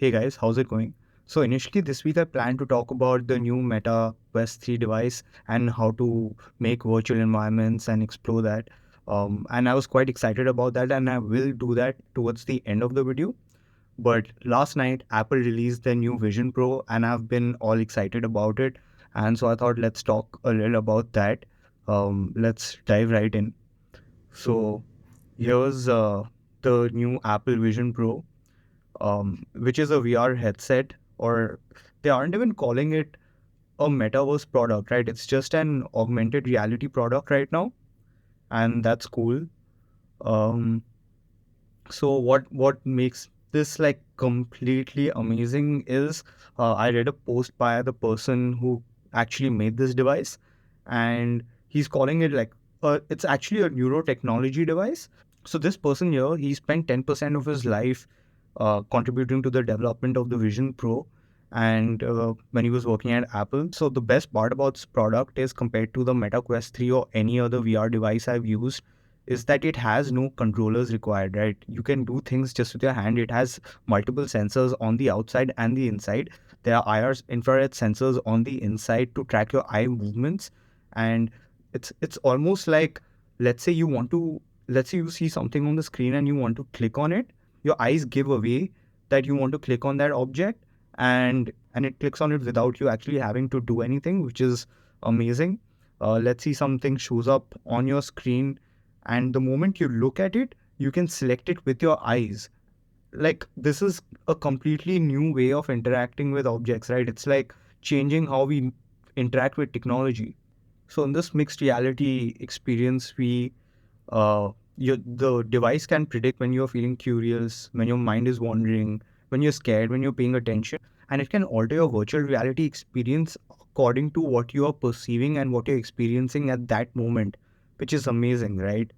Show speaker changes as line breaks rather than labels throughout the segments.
Hey guys, how's it going? So initially this week I planned to talk about the new Meta Quest 3 device and how to make virtual environments and explore that. And I was quite excited about that, and I will do that towards the end of the video. But last night Apple released their new Vision Pro and I've been all excited about it. And so I thought let's talk a little about that. Let's dive right in. So here's the new Apple Vision Pro, which is a VR headset, or they aren't even calling it a metaverse product, right? It's just an augmented reality product right now, and that's cool. Um, so what makes this like completely amazing is I read a post by the person who actually made this device, and he's calling it like it's actually a neurotechnology device. So this person here, he spent 10% of his life contributing to the development of the Vision Pro, and when he was working at Apple. So the best part about this product is, compared to the Meta Quest 3 or any other VR device I've used, is that it has no controllers required, right? You can do things just with your hand. It has multiple sensors on the outside and the inside. There are IR infrared sensors on the inside to track your eye movements, and it's almost like, let's say you want to let's say you see something on the screen and you want to click on it. Your eyes give away that you want to click on that object, and it clicks on it without you actually having to do anything, which is amazing. Let's see, something shows up on your screen, and the moment you look at it, you can select it with your eyes. Like, this is a completely new way of interacting with objects, right? It's like changing how we interact with technology. So in this mixed reality experience, the device can predict when you're feeling curious, when your mind is wandering, when you're scared, when you're paying attention, and it can alter your virtual reality experience according to what you are perceiving and what you're experiencing at that moment, which is amazing, right?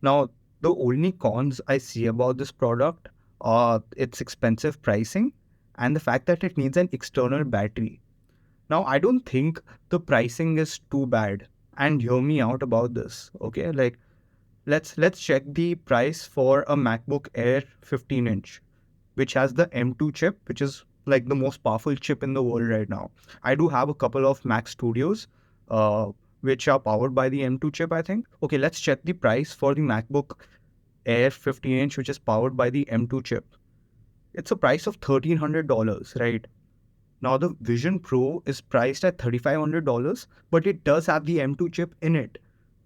Now, the only cons I see about this product are its expensive pricing and the fact that it needs an external battery. Now, I don't think the pricing is too bad. And hear me out about this, okay? Like, let's check the price for a MacBook Air 15-inch, which has the M2 chip, which is like the most powerful chip in the world right now. I do have a couple of Mac Studios, uh, which are powered by the M2 chip, I think. Okay, let's check the price for the MacBook Air 15-inch, which is powered by the M2 chip. It's a price of $1,300, right? Now, the Vision Pro is priced at $3,500, but it does have the M2 chip in it,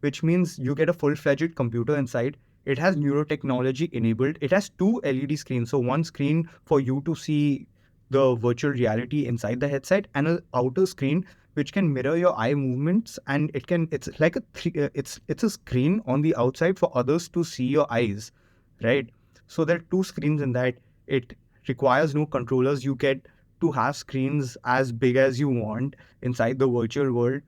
which means you get a full-fledged computer inside. It has neurotechnology enabled. It has two LED screens. So one screen for you to see the virtual reality inside the headset, and an outer screen which can mirror your eye movements, and it's like it's a screen on the outside for others to see your eyes, right? So there are two screens in that. It requires no controllers. You get to have screens as big as you want inside the virtual world.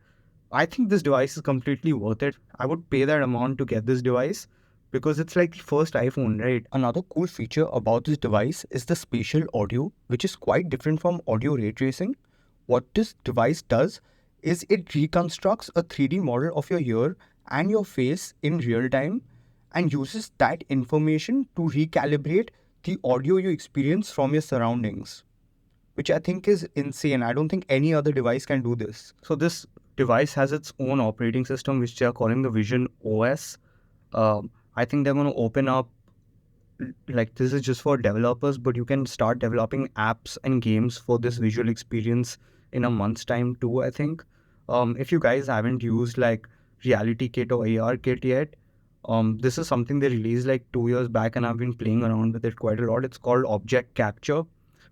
I think this device is completely worth it. I would pay that amount to get this device because it's like the first iPhone, right? Another cool feature about this device is the spatial audio, which is quite different from audio ray tracing. What this device does is it reconstructs a 3D model of your ear and your face in real time and uses that information to recalibrate the audio you experience from your surroundings, which I think is insane. I don't think any other device can do this. So this device has its own operating system, which they are calling the Vision OS. I think they're going to open up, like, this is just for developers, but you can start developing apps and games for this visual experience in a month's time too, I think. If you guys haven't used like Reality Kit or AR Kit yet, this is something they released like 2 years back, and I've been playing around with it quite a lot. It's called Object Capture.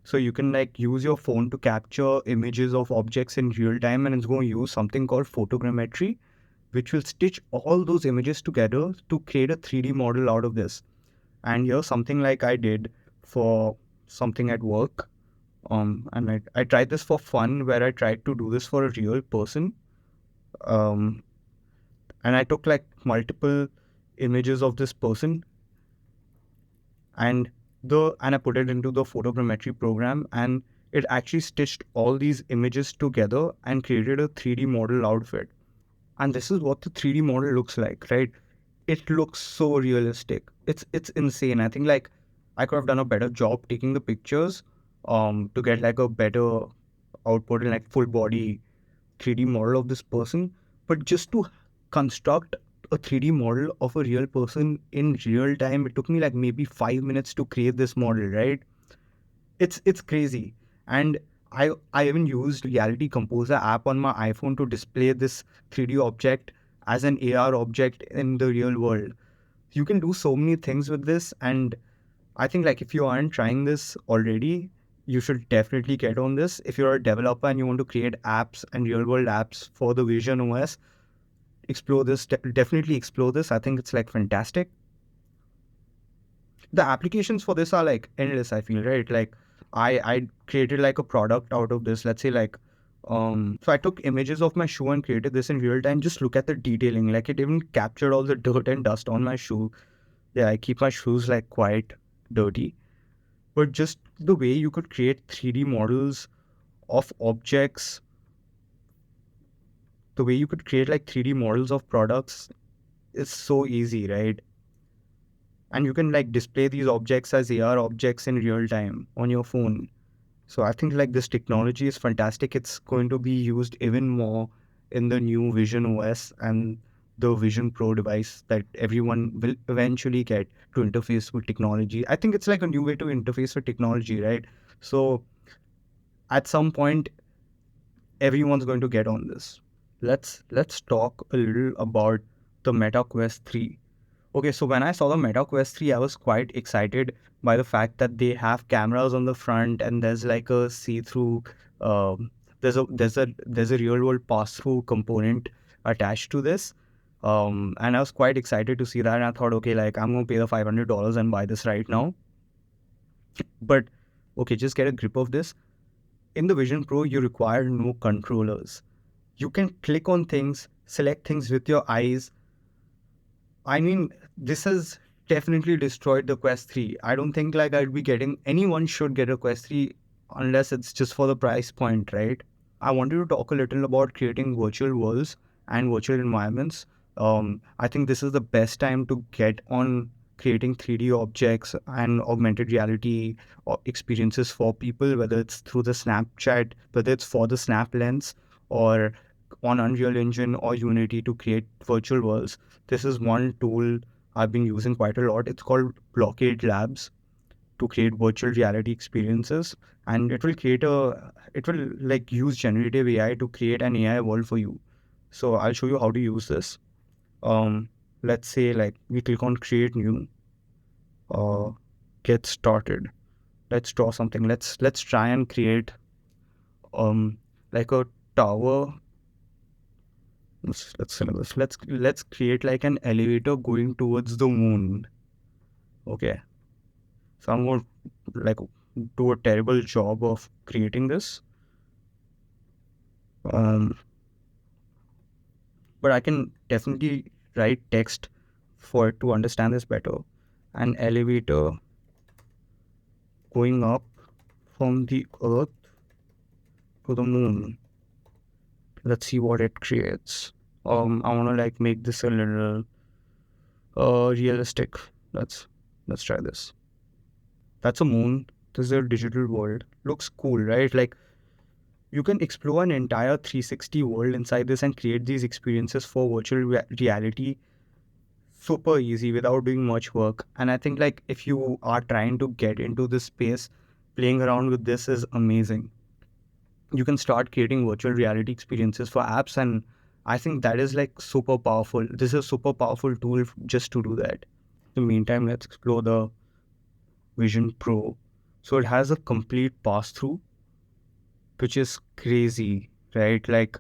So you can like use your phone to capture images of objects in real time, and it's going to use something called photogrammetry, which will stitch all those images together to create a 3D model out of this. And here's something like I did for something at work. And I tried this for fun, where I tried to do this for a real person. Um, and I took like multiple images of this person, and I put it into the photogrammetry program, and it actually stitched all these images together and created a 3D model out of it. And this is what the 3D model looks like, right? It looks so realistic. It's insane. I think like I could have done a better job taking the pictures to get like a better output and like full body 3D model of this person. But just to construct a 3D model of a real person in real time, it took me like maybe 5 minutes to create this model, right? It's crazy. And I even used Reality Composer app on my iPhone to display this 3D object as an AR object in the real world. You can do so many things with this, and I think like if you aren't trying this already, you should definitely get on this. If you're a developer and you want to create apps and real world apps for the Vision OS, explore this. Definitely explore this. I think it's like fantastic. The applications for this are like endless, I feel, right? Like I created like a product out of this. Let's say like so I took images of my shoe and created this in real time. Just look at the detailing. Like it even captured all the dirt and dust on my shoe. Yeah, I keep my shoes like quite dirty. But just the way you could create 3D models of objects, the way you could create like 3D models of products is so easy, right? And you can like display these objects as AR objects in real time on your phone. So I think like this technology is fantastic. It's going to be used even more in the new Vision OS and the Vision Pro device that everyone will eventually get to interface with technology. I think it's like a new way to interface with technology, right? So at some point, everyone's going to get on this. Let's talk a little about the Meta Quest 3. Okay, so when I saw the Meta Quest 3, I was quite excited by the fact that they have cameras on the front and there's like a see-through um, there's a real world pass-through component attached to this. And I was quite excited to see that, and I thought, okay, like I'm gonna pay the $500 and buy this right now. But okay, just get a grip of this. In the Vision Pro, you require no controllers. You can click on things, select things with your eyes. I mean, this has definitely destroyed the Quest 3. I don't think like I'd be getting anyone should get a Quest 3 unless it's just for the price point, right? I wanted to talk a little about creating virtual worlds and virtual environments. I think this is the best time to get on creating 3D objects and augmented reality experiences for people, whether it's through the Snapchat, whether it's for the Snap Lens, or on Unreal Engine or Unity to create virtual worlds. This is one tool I've been using quite a lot. It's called Blockade Labs to create virtual reality experiences, and it will like use generative AI to create an AI world for you. So I'll show you how to use this. Um, let's say like we click on create new, uh, get started. Let's draw something. Let's try and create like a tower. Let's create like an elevator going towards the moon. Okay, so I'm going to like do a terrible job of creating this. Um, but I can definitely write text for it to understand this better. An elevator going up from the Earth to the moon. Let's see what it creates. I want to like make this a little realistic. Let's try this. That's a moon. This is a digital world. Looks cool, right? Like you can explore an entire 360 world inside this and create these experiences for virtual reality super easy without doing much work. And I think like if you are trying to get into this space, playing around with this is amazing. You can start creating virtual reality experiences for apps, and I think that is like super powerful. This is a super powerful tool just to do that. In the meantime, let's explore the Vision Pro. So it has a complete pass through, which is crazy, right? Like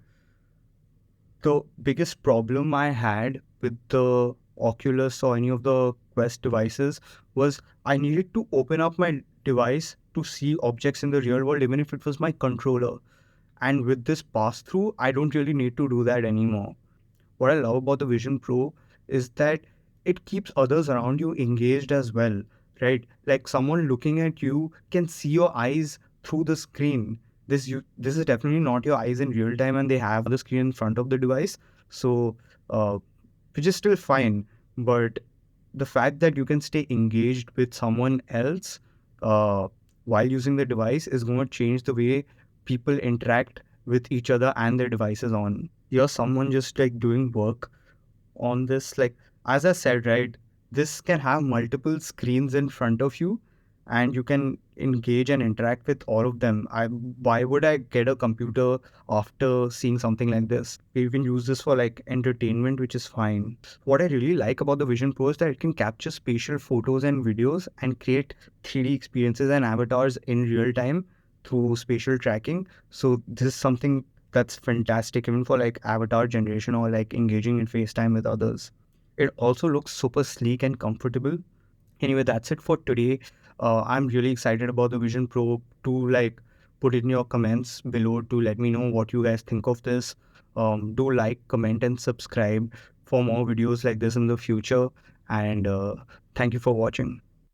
the biggest problem I had with the Oculus or any of the Quest devices was I needed to open up my device to see objects in the real world, even if it was my controller. And with this pass through, I don't really need to do that anymore. What I love about the Vision Pro is that it keeps others around you engaged as well, right? Like someone looking at you can see your eyes through the screen. This is definitely not your eyes in real time, and they have the screen in front of the device. So, uh, which is still fine, but the fact that you can stay engaged with someone else uh, while using the device is going to change the way people interact with each other and their devices on. You're someone just like doing work on this, like as I said, right, this can have multiple screens in front of you and you can engage and interact with all of them. Why would I get a computer after seeing something like this? You can use this for like entertainment, which is fine. What I really like about the Vision Pro is that it can capture spatial photos and videos and create 3D experiences and avatars in real time through spatial tracking. So this is something that's fantastic even for like avatar generation or like engaging in FaceTime with others. It also looks super sleek and comfortable. Anyway, that's it for today. I'm really excited about the Vision Pro. To like put in your comments below to let me know what you guys think of this. Do like, comment, and subscribe for more videos like this in the future. And thank you for watching.